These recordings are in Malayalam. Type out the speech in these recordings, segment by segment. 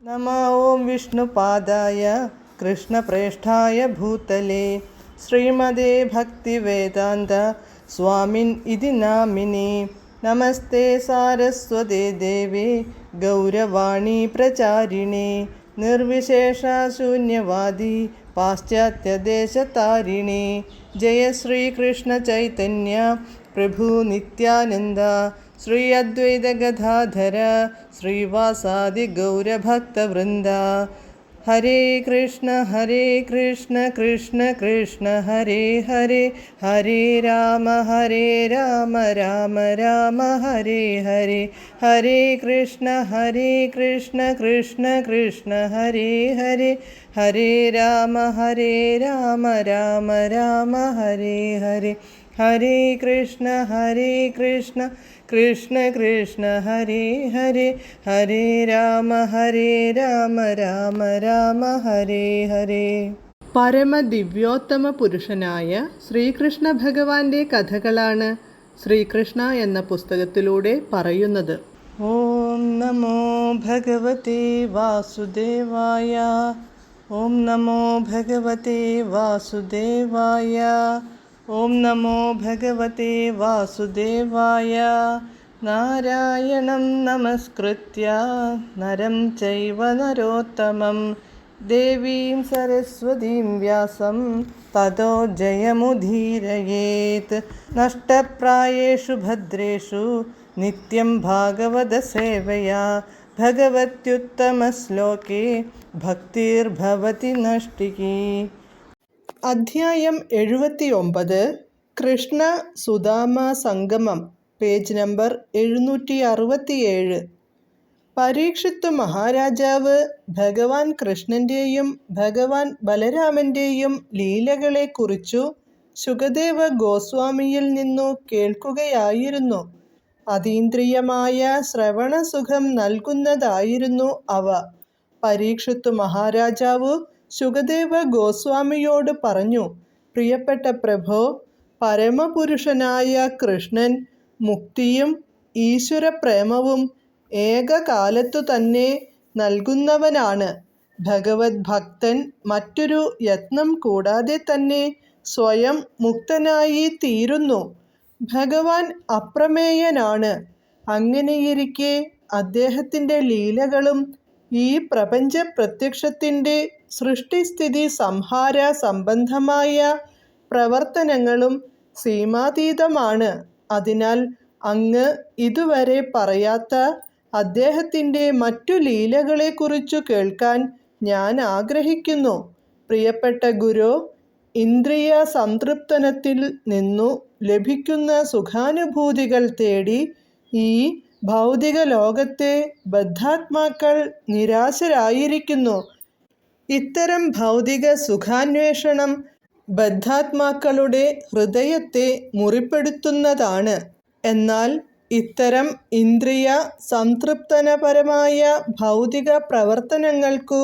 नमः ॐ विष्णुपादाय कृष्णप्रेष्ठाय भूतले श्रीमदे भक्तिवेदान्त स्वामिन् इति नामिने। नमस्ते सारस्वते देवे गौरवाणी प्रचारिणे निर्विशेषशून्यवादी पाश्चात्यदेशतारिणे। जय श्रीकृष्ण चैतन्य प्रभु नित्यानन्द श्री अद्वैत गदाधर श्रीवासादि गौरभक्तवृन्द। हरे कृष्ण कृष्ण कृष्ण हरे हरे, हरे राम राम राम हरे हरे। हरे कृष्ण कृष्ण कृष्ण हरे हरे, हरे राम राम राम हरे हरे। हरे कृष्ण कृष्ण कृष्ण हरे हरे, हरे राम राम हरे हरे. പരമദിവ്യോത്തമ പുരുഷനായ ശ്രീകൃഷ്ണ ഭഗവാന്റെ കഥകളാണ് ശ്രീകൃഷ്ണ എന്ന പുസ്തകത്തിലൂടെ പറയുന്നത്. ഓം നമോ ഭഗവതേ വാസുദേവായ, ഓം നമോ ഭഗവതേ വാസുദേവായ, ഓം നമോ ഭഗവതേ വാസുദേവായ. നാരായണം നമസ്കൃത്യ നരം ചൈവ നരോത്തമം ദേവീം സരസ്വതീം വ്യാസം തതോ ജയമുദീരയേത്. നഷ്ടപ്രായേഷു ഭദ്രേഷു നിത്യം ഭാഗവത സേവയാ ഭഗവത്യുത്തമശ്ലോകേ ഭക്തിർഭവതി നഷ്ടികീ. അധ്യായം 79. കൃഷ്ണ സുദാമ സംഗമം. Page number 767. പരീക്ഷിത്ത് മഹാരാജാവ് ഭഗവാൻ കൃഷ്ണന്റെയും ഭഗവാൻ ബലരാമന്റെയും ലീലകളെക്കുറിച്ചു ശുകദേവ ഗോസ്വാമിയിൽ നിന്നു കേൾക്കുകയായിരുന്നു. അതീന്ദ്രിയമായ ശ്രവണസുഖം നൽകുന്നതായിരുന്നു അവ. പരീക്ഷിത്ത് മഹാരാജാവ് ശുകദേവ ഗോസ്വാമിയോട് പറഞ്ഞു, പ്രിയപ്പെട്ട പ്രഭോ, പരമപുരുഷനായ കൃഷ്ണൻ മുക്തിയും ഈശ്വരപ്രേമവും ഏകകാലത്തു തന്നെ നൽകുന്നവനാണ്. ഭഗവത് ഭക്തൻ മറ്റൊരു യത്നം കൂടാതെ തന്നെ സ്വയം മുക്തനായി തീരുന്നു. ഭഗവാൻ അപ്രമേയനാണ്. അങ്ങനെയിരിക്കെ അദ്ദേഹത്തിൻ്റെ ലീലകളും ഈ പ്രപഞ്ച പ്രത്യക്ഷത്തിൻ്റെ സൃഷ്ടിസ്ഥിതി സംഹാര സംബന്ധമായ പ്രവർത്തനങ്ങളും സീമാതീതമാണ്. അതിനാൽ അങ്ങ് ഇതുവരെ പറയാത്ത അദ്ദേഹത്തിൻ്റെ മറ്റു ലീലകളെക്കുറിച്ചു കേൾക്കാൻ ഞാൻ ആഗ്രഹിക്കുന്നു. പ്രിയപ്പെട്ട ഗുരു, ഇന്ദ്രിയ സംതൃപ്തനത്തിൽ നിന്നു ലഭിക്കുന്ന സുഖാനുഭൂതികൾ തേടി ഈ ഭൗതിക ലോകത്തെ ബദ്ധാത്മാക്കൾ നിരാശരായിരിക്കുന്നു. ഇത്തരം ഭൗതിക സുഖാന്വേഷണം ബദ്ധാത്മാക്കളുടെ ഹൃദയത്തെ മുറിപ്പെടുത്തുന്നതാണ്. എന്നാൽ ഇത്തരം ഇന്ദ്രിയ സംതൃപ്തനപരമായ ഭൗതിക പ്രവർത്തനങ്ങൾക്കു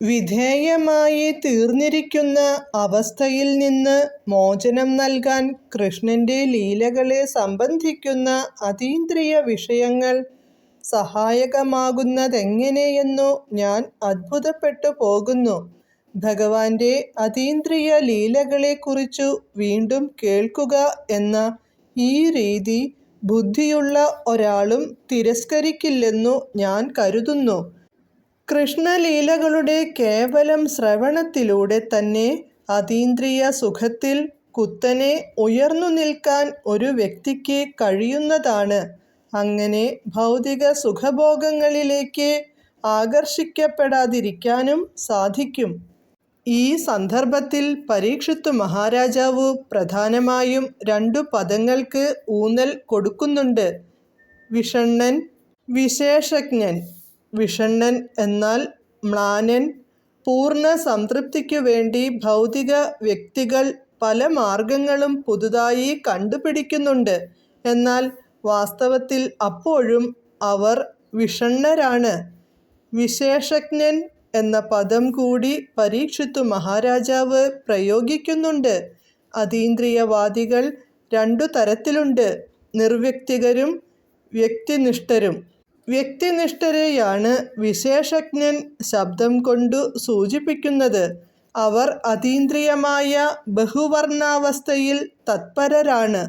വിധേയമായി തീർന്നിരിക്കുന്ന അവസ്ഥയിൽ നിന്ന് മോചനം നൽകാൻ കൃഷ്ണന്റെ ലീലകളെ സംബന്ധിക്കുന്ന അതീന്ദ്രിയ വിഷയങ്ങൾ സഹായകമാകുന്നതെങ്ങനെയെന്നു ഞാൻ അത്ഭുതപ്പെട്ടു പോകുന്നു. ഭഗവാന്റെ അതീന്ദ്രിയ ലീലകളെക്കുറിച്ചു വീണ്ടും കേൾക്കുക എന്ന ഈ രീതി ബുദ്ധിയുള്ള ഒരാളും തിരസ്കരിക്കില്ലെന്നു ഞാൻ കരുതുന്നു. കൃഷ്ണലീലകളുടെ കേവലം ശ്രവണത്തിലൂടെ തന്നെ അതീന്ദ്രിയ സുഖത്തിൽ കുത്തനെ ഉയർന്നു നിൽക്കാൻ ഒരു വ്യക്തിക്ക് കഴിയുന്നതാണ്. അങ്ങനെ ഭൗതിക സുഖഭോഗങ്ങളിലേക്ക് ആകർഷിക്കപ്പെടാതിരിക്കാനും സാധിക്കും. ഈ സന്ദർഭത്തിൽ പരീക്ഷിത്ത് മഹാരാജാവ് പ്രധാനമായും 2 പദങ്ങൾക്ക് ഊന്നൽ കൊടുക്കുന്നുണ്ട്: വിഷണ്ണൻ, വിശേഷജ്ഞൻ. വിഷണ്ണൻ എന്നാൽ മ്ലാനൻ. പൂർണ്ണ സംതൃപ്തിക്കു വേണ്ടി ഭൗതിക വ്യക്തികൾ പല മാർഗങ്ങളും പുതുതായി കണ്ടുപിടിക്കുന്നുണ്ട്. എന്നാൽ വാസ്തവത്തിൽ അപ്പോഴും അവർ വിഷണ്ണരാണ്. വിശേഷജ്ഞൻ എന്ന പദം കൂടി പരീക്ഷിത്ത് മഹാരാജാവ് പ്രയോഗിക്കുന്നുണ്ട്. അതീന്ദ്രിയവാദികൾ 2 തരത്തിലുണ്ട്: നിർവ്യക്തികരും വ്യക്തിനിഷ്ഠരും. വ്യക്തിനിഷ്ഠരെയാണ് വിശേഷജ്ഞൻ ശബ്ദം കൊണ്ടു സൂചിപ്പിക്കുന്നത്. അവർ അതീന്ദ്രിയമായ ബഹുവർണ്ണാവസ്ഥയിൽ തത്പരരാണ്.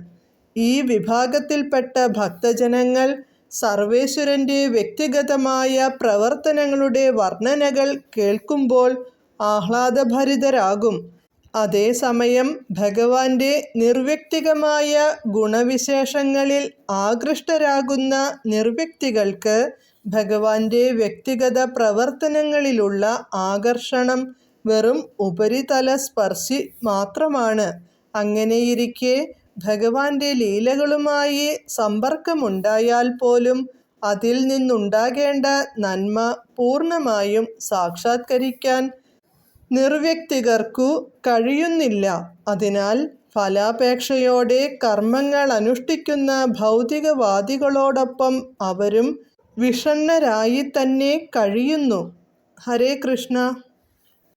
ഈ വിഭാഗത്തിൽപ്പെട്ട ഭക്തജനങ്ങൾ സർവേശ്വരൻ്റെ വ്യക്തിഗതമായ പ്രവർത്തനങ്ങളുടെ വർണ്ണനകൾ കേൾക്കുമ്പോൾ ആഹ്ലാദഭരിതരാകും. അതേസമയം ഭഗവാന്റെ നിർവ്യക്തികമായ ഗുണവിശേഷങ്ങളിൽ ആകൃഷ്ടരാകുന്ന നിർവ്യക്തികൾക്ക് ഭഗവാന്റെ വ്യക്തിഗത പ്രവർത്തനങ്ങളിലുള്ള ആകർഷണം വെറും ഉപരിതല സ്പർശി മാത്രമാണ്. അങ്ങനെയിരിക്കെ ഭഗവാന്റെ ലീലകളുമായി സമ്പർക്കമുണ്ടായാൽ പോലും അതിൽ നിന്നുണ്ടാകേണ്ട നന്മ പൂർണ്ണമായും സാക്ഷാത്കരിക്കാൻ നിർവ്യക്തികർക്കു കഴിയുന്നില്ല. അതിനാൽ ഫലാപേക്ഷയോടെ കർമ്മങ്ങൾ അനുഷ്ഠിക്കുന്ന ഭൗതികവാദികളോടൊപ്പം അവരും വിഷണ്ണരായിത്തന്നെ കഴിയുന്നു. ഹരേ കൃഷ്ണ.